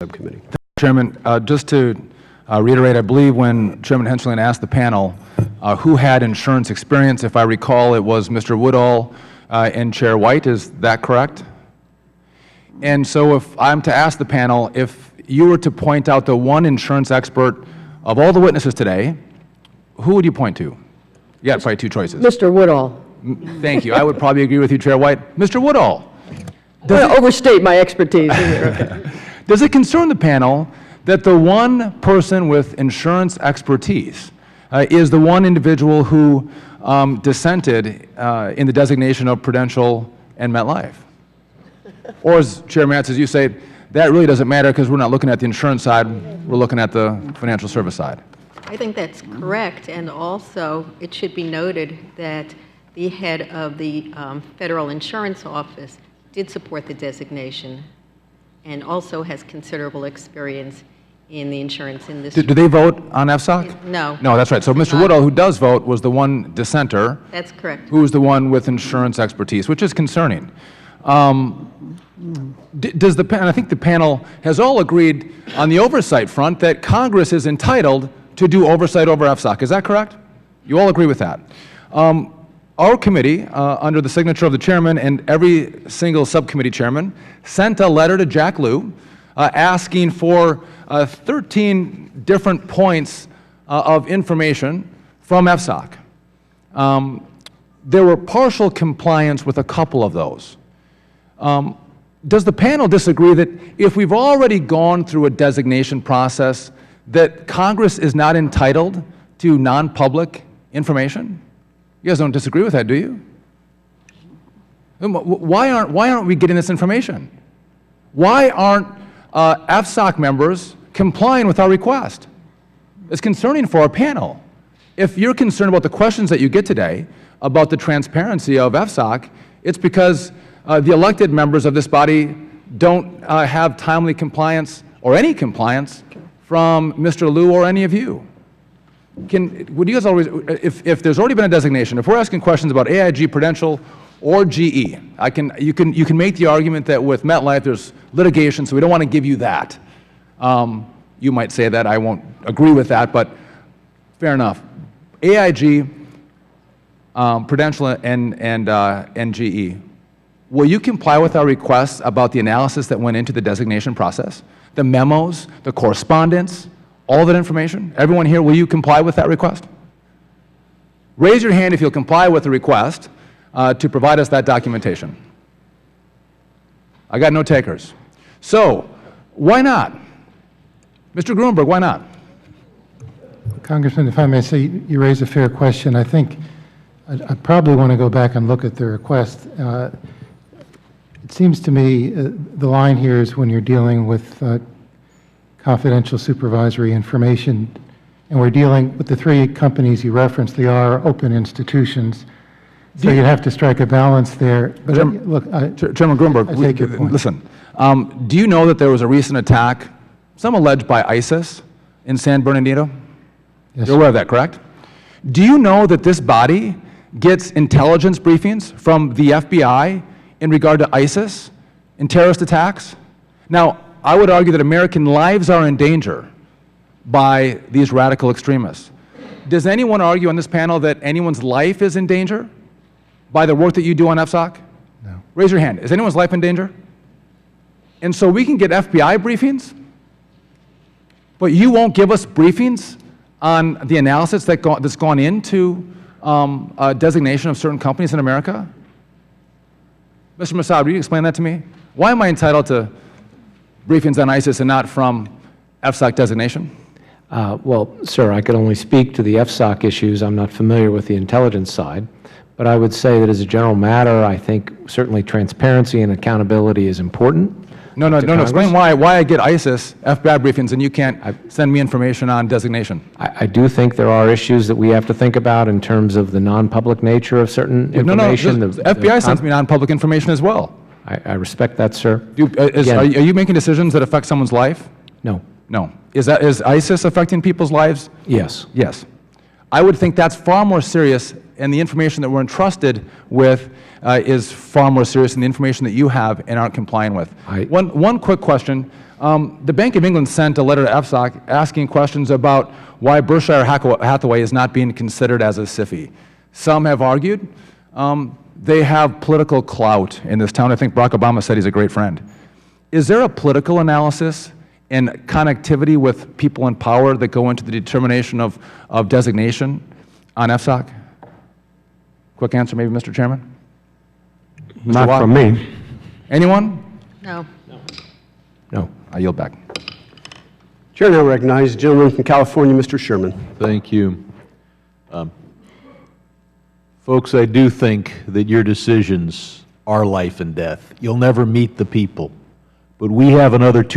Subcommittee. Chairman, just to reiterate, I believe when Chairman Henschelin asked the panel who had insurance experience, if I recall, it was Mr. Woodall and Chair White. Is that correct? And so if I'm to ask the panel, if you were to point out the one insurance expert of all the witnesses today, who would you point to? You got probably two choices. Mr. Woodall. Thank you. I would probably agree with you, Chair White. Mr. Woodall. I'm going to overstate my expertise here. Does it concern the panel that the one person with insurance expertise is the one individual who dissented in the designation of Prudential and MetLife? Or as Chair Matz, as you say, that really doesn't matter because we're not looking at the insurance side, we're looking at the financial service side. I think that's correct, and also it should be noted that the head of the Federal Insurance Office did support the designation and also has considerable experience in the insurance industry. Do they vote on FSOC? No. No, that's right. So Mr. Woodall, who does vote, was the one dissenter. That's correct. Who was the one with insurance expertise, which is concerning. Does the and I think the panel has all agreed on the oversight front that Congress is entitled to do oversight over FSOC. Is that correct? You all agree with that? Our committee, under the signature of the chairman and every single subcommittee chairman, sent a letter to Jack Lew asking for 13 different points of information from FSOC. There were partial compliance with a couple of those. Does the panel disagree that if we've already gone through a designation process, that Congress is not entitled to non-public information? You guys don't disagree with that, do you? Why aren't we getting this information? Why aren't FSOC members complying with our request? It's concerning for our panel. If you're concerned about the questions that you get today about the transparency of FSOC, it's because the elected members of this body don't have timely compliance or any compliance from Mr. Lew or any of you. Would you guys always, if there's already been a designation, if we're asking questions about AIG, Prudential, or GE, you can make the argument that with MetLife there's litigation, so we don't want to give you that. You might say that. I won't agree with that, but fair enough. AIG, Prudential, and GE, will you comply with our requests about the analysis that went into the designation process? The memos, the correspondence, all that information? Everyone here, will you comply with that request? Raise your hand if you'll comply with the request to provide us that documentation. I got no takers. So, why not? Mr. Gruenberg, why not? Congressman, if I may say, you raise a fair question. I think I probably want to go back and look at the request. It seems to me the line here is when you're dealing with confidential supervisory information, and we're dealing with the three companies you referenced. They are open institutions, so you'd have to strike a balance there. But look, Chairman Gruenberg, I take your point. Listen, do you know that there was a recent attack, some alleged by ISIS, in San Bernardino? Yes, You're aware of that, correct? Do you know that this body gets intelligence briefings from the FBI in regard to ISIS and terrorist attacks? Now, I would argue that American lives are in danger by these radical extremists. Does anyone argue on this panel that anyone's life is in danger by the work that you do on FSOC? No. Raise your hand. Is anyone's life in danger? And so we can get FBI briefings, but you won't give us briefings on the analysis that's gone into a designation of certain companies in America? Mr. Mossad, will you explain that to me? Why am I entitled to briefings on ISIS and not from FSOC designation? Well, sir, I could only speak to the FSOC issues. I'm not familiar with the intelligence side. But I would say that as a general matter, I think certainly transparency and accountability is important. No. Explain why I get ISIS FBI briefings and you can't send me information on designation. I do think there are issues that we have to think about in terms of the non-public nature of certain information. No. The FBI sends me non-public information as well. I respect that, sir. Are you making decisions that affect someone's life? No. No. Is ISIS affecting people's lives? Yes. Yes. I would think that's far more serious, and the information that we're entrusted with is far more serious than the information that you have and aren't complying with. One quick question. The Bank of England sent a letter to FSOC asking questions about why Berkshire Hathaway is not being considered as a SIFI. Some have argued they have political clout in this town. I think Barack Obama said he's a great friend. Is there a political analysis and connectivity with people in power that go into the determination of designation on FSOC? Quick answer, maybe, Mr. Chairman? Not from me. Anyone? No. No. I yield back. Chair now recognizes the gentleman from California, Mr. Sherman. Thank you. Folks, I do think that your decisions are life and death. You'll never meet the people, but we have another 2